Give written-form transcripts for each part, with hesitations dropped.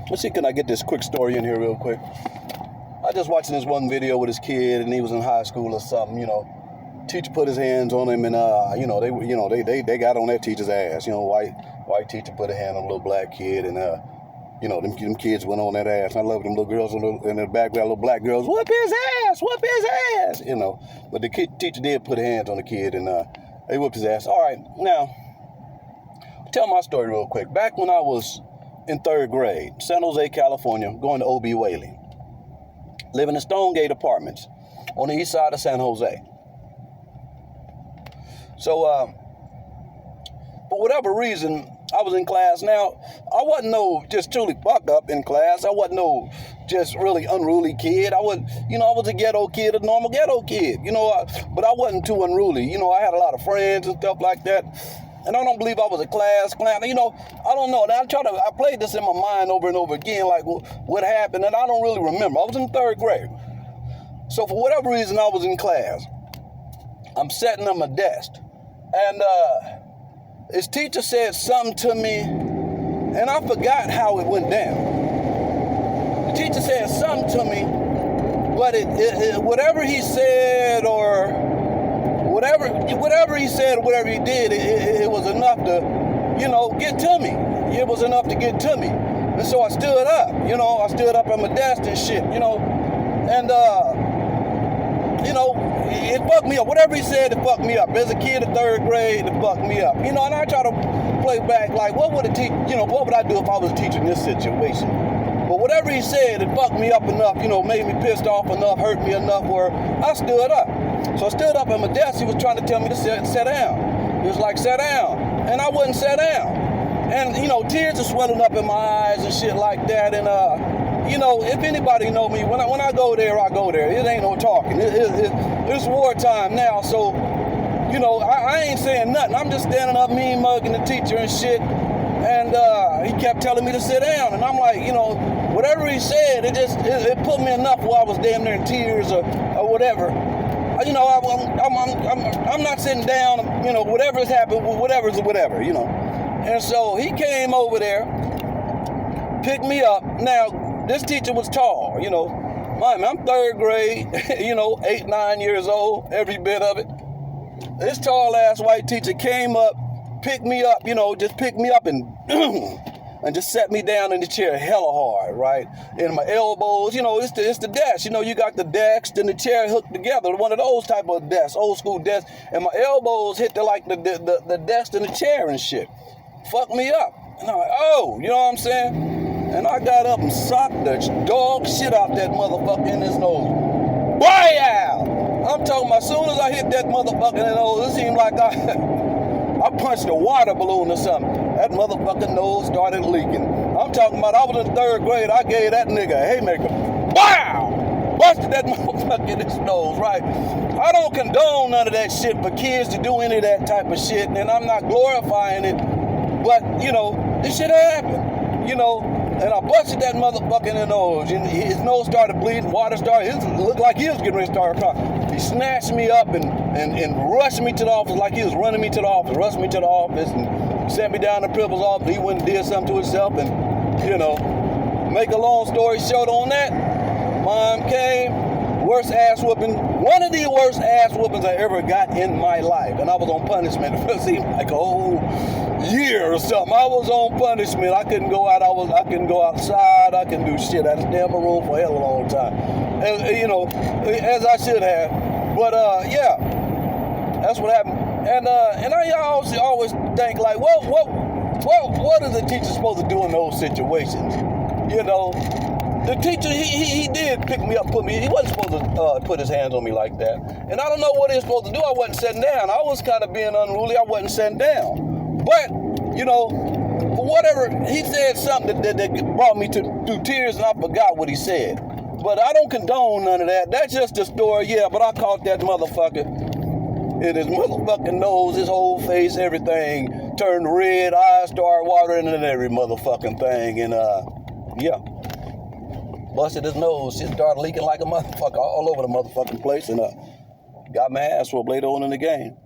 Let's see, can I get this quick story in here real quick? I just watching this one video with his kid, and he was in high school or something. Teacher put his hands on him, and they got on that teacher's ass. White teacher put a hand on a little black kid, and them kids went on that ass. And I love them little girls in the background, little black girls, whoop his ass, whoop his ass. But the teacher did put hands on the kid, and they whooped his ass. All right, now tell my story real quick. Back when I was in third grade, San Jose, California, going to O.B. Whaley, living in Stonegate Apartments on the east side of San Jose. So, for whatever reason, I was in class. Now, I wasn't no just truly fuck up in class. I wasn't no just really unruly kid. I was a ghetto kid, a normal ghetto kid, but I wasn't too unruly. I had a lot of friends and stuff like that. And I don't believe I was a class clown. I don't know. I played this in my mind over and over again, like what happened, and I don't really remember. I was in third grade. So for whatever reason, I was in class. I'm sitting at my desk. And his teacher said something to me, and I forgot how it went down. The teacher said something to me, but whatever he said or whatever he said, whatever he did, it was enough to, get to me. It was enough to get to me. And so I stood up, I stood up at my desk and shit, and it fucked me up. Whatever he said, it fucked me up. As a kid in third grade, it fucked me up. And I try to play back, like, what would what would I do if I was teaching this situation? But whatever he said, it fucked me up enough, made me pissed off enough, hurt me enough where I stood up. So I stood up at my desk. He was trying to tell me to sit down. He was like, sit down. And I wouldn't sit down. And, tears are swelling up in my eyes and shit like that. And, if anybody know me, when I go there, I go there. It ain't no talking. It's wartime now, so, I ain't saying nothing. I'm just standing up, mean mugging the teacher and shit. And he kept telling me to sit down. And I'm like, whatever he said, it put me enough where I was damn near in tears or whatever. I'm not sitting down, whatever's happened, whatever's whatever, And so he came over there, picked me up. Now, this teacher was tall, I'm third grade, 8, 9 years old, every bit of it. This tall ass white teacher came up, picked me up, just picked me up and and just set me down in the chair hella hard, right? And my elbows, it's the desk. You got the desk and the chair hooked together, one of those type of desks, old school desks. And my elbows hit the desk and the chair and shit. Fucked me up. And I'm like, oh, you know what I'm saying? And I got up and socked the dog shit out that motherfucker in his nose. Wow! I'm talking about as soon as I hit that motherfucker in the nose, it seemed like I punched a water balloon or something. That motherfucking nose started leaking. I'm talking about I was in third grade. I gave that nigga a haymaker. Wow! Busted that motherfucker in his nose, right? I don't condone none of that shit for kids to do any of that type of shit, and I'm not glorifying it. But, this shit happened, and I busted that motherfucker in the nose. And his nose started bleeding, water started, it looked like he was getting ready to start crying. He snatched me up and rushed me to the office like he was running me to the office, rushed me to the office and sent me down to the principal's office. He went and did something to himself and, make a long story short on that, Mom came, worst ass whooping, one of the worst ass whoopings I ever got in my life. And I was on punishment for it seemed like a whole year or something. I was on punishment. I couldn't go out. I couldn't go outside. I couldn't do shit. I had to stay in my room for a hell of a long time. And, as I should have. But, yeah, that's what happened. And I always think, like, what is the teacher supposed to do in those situations? The teacher, he did pick me up, he wasn't supposed to put his hands on me like that. And I don't know what he was supposed to do. I wasn't sitting down. I was kind of being unruly. I wasn't sitting down. But, for whatever, he said something that brought me through tears, and I forgot what he said. But I don't condone none of that. That's just a story, yeah, but I caught that motherfucker in his motherfucking nose, his whole face, everything turned red, eyes started watering and every motherfucking thing. And, yeah. Busted his nose, shit started leaking like a motherfucker all over the motherfucking place, and got my ass whooped later on in the game.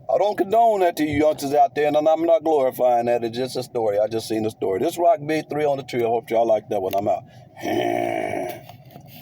I don't condone that to you youngsters out there, and I'm not glorifying that. It's just a story. I just seen the story. This Rock Big 3 on the tree. I hope y'all like that one. I'm out.